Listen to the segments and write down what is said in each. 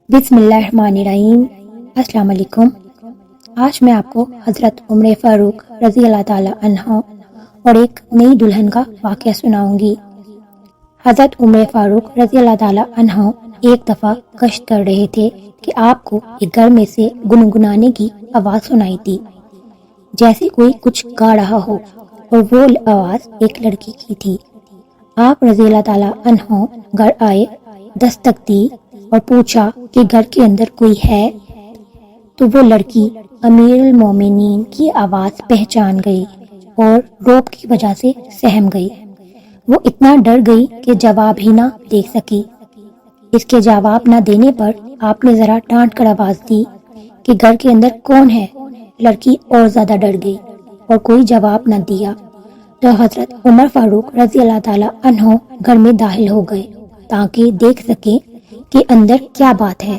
بسم اللہ الرحمن الرحیم۔ السلام علیکم۔ آج میں آپ کو حضرت عمر فاروق رضی اللہ تعالی عنہ اور ایک نئی دلہن کا واقعہ سناؤں گی۔ حضرت عمر فاروق رضی اللہ تعالی عنہ ایک دفعہ گشت کر رہے تھے کہ آپ کو ایک گھر میں سے گنگنانے کی آواز سنائی دی، جیسے کوئی کچھ گا رہا ہو، اور وہ آواز ایک لڑکی کی تھی۔ آپ رضی اللہ تعالی عنہ گھر آئے، دستک دی اور پوچھا کہ گھر کے اندر کوئی ہے، تو وہ لڑکی امیر المومنین کی آواز پہچان گئی اور رعب کی وجہ سے سہم گئی۔ وہ اتنا ڈر گئی کہ جواب ہی نہ دے سکی۔ اس کے جواب نہ دینے پر آپ نے ذرا ڈانٹ کر آواز دی کہ گھر کے اندر کون ہے؟ لڑکی اور زیادہ ڈر گئی اور کوئی جواب نہ دیا، تو حضرت عمر فاروق رضی اللہ تعالی عنہ گھر میں داخل ہو گئے تاکہ دیکھ سکیں کہ اندر کیا بات ہے۔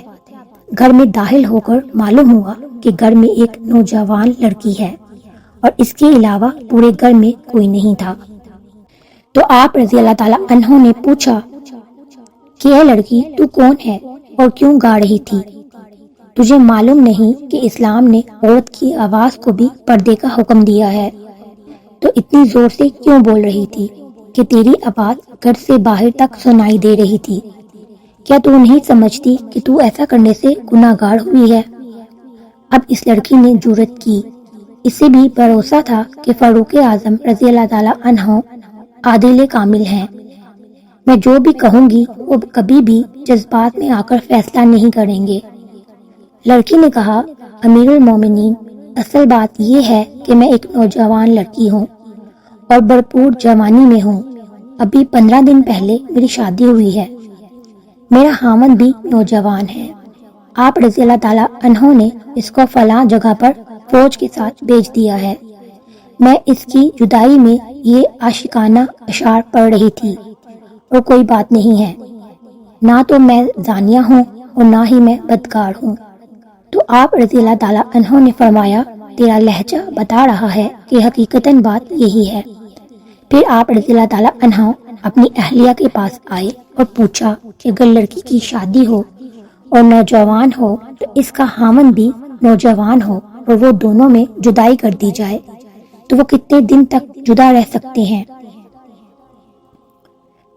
گھر میں داخل ہو کر معلوم ہوا کہ گھر میں ایک نوجوان لڑکی ہے اور اس کے علاوہ پورے گھر میں کوئی نہیں تھا۔ تو آپ رضی اللہ تعالی عنہ نے پوچھا کہ اے لڑکی، تو کون ہے اور کیوں گا رہی تھی؟ تجھے معلوم نہیں کہ اسلام نے عورت کی آواز کو بھی پردے کا حکم دیا ہے؟ تو اتنی زور سے کیوں بول رہی تھی کہ تیری آواز گھر سے باہر تک سنائی دے رہی تھی؟ کیا تو نہیں سمجھتی کہ تو ایسا کرنے سے گناہ گار ہوئی ہے؟ اب اس لڑکی نے جرأت کی۔ اسے بھی بھروسہ تھا کہ فاروق اعظم رضی اللہ تعالی عنہ عادل کامل ہیں۔ میں جو بھی کہوں گی وہ کبھی بھی جذبات میں آ کر فیصلہ نہیں کریں گے۔ لڑکی نے کہا، امیر المومنین، اصل بات یہ ہے کہ میں ایک نوجوان لڑکی ہوں اور بھرپور جوانی میں ہوں۔ ابھی 15 دن پہلے میری شادی ہوئی ہے۔ میرا خاوند بھی نوجوان ہے۔ آپ رضی اللہ تعالیٰ عنہ نے اس کو فلاں جگہ پر فوج کے ساتھ بھیج دیا ہے۔ میں اس کی جدائی میں یہ عاشقانہ اشعار پڑھ رہی تھی، اور کوئی بات نہیں ہے، نہ تو میں زانیہ ہوں اور نہ ہی میں بدکار ہوں۔ تو آپ رضی اللہ تعالیٰ عنہ نے فرمایا، تیرا لہجہ بتا رہا ہے کہ حقیقتاً بات یہی ہے۔ پھر آپ رضی اللہ تعالیٰ عنہ اپنی اہلیہ کے پاس آئے اور پوچھا کہ اگر لڑکی کی شادی ہو اور نوجوان ہو تو اس کا خاوند بھی نوجوان ہو اور وہ دونوں میں جدائی کر دی جائے تو وہ کتنے دن تک جدا رہ سکتے ہیں؟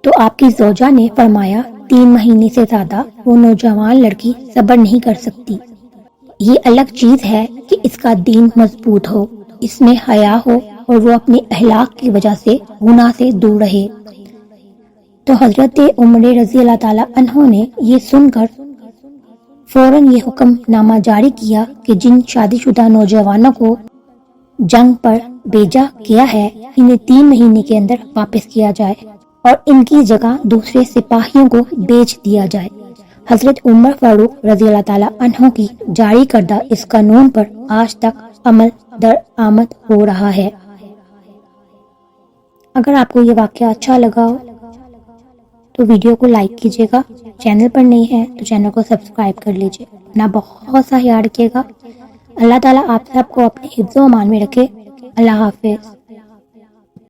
تو آپ کی زوجہ نے فرمایا، 3 مہینے سے زیادہ وہ نوجوان لڑکی صبر نہیں کر سکتی۔ یہ الگ چیز ہے کہ اس کا دین مضبوط ہو، اس میں حیا ہو اور وہ اپنے اخلاق کی وجہ سے گناہ سے دور رہے۔ تو حضرت عمر رضی اللہ تعالی عنہ نے یہ سن کر فوراً یہ حکم نامہ جاری کیا کہ جن شادی شدہ نوجوانوں کو جنگ پر بھیجا گیا ہے، انہیں 3 مہینے کے اندر واپس کیا جائے اور ان کی جگہ دوسرے سپاہیوں کو بیچ دیا جائے۔ حضرت عمر فاروق رضی اللہ تعالی عنہ کی جاری کردہ اس قانون پر آج تک عمل درآمد ہو رہا ہے۔ اگر آپ کو یہ واقعہ اچھا لگا ہو تو ویڈیو کو لائک کیجیے گا، چینل پر نہیں ہے تو چینل کو سبسکرائب کر لیجیے۔ اپنا بہت سا خیال رکھیے گا۔ اللہ تعالیٰ آپ سب کو اپنے حفظ و امان میں رکھے۔ اللہ حافظ۔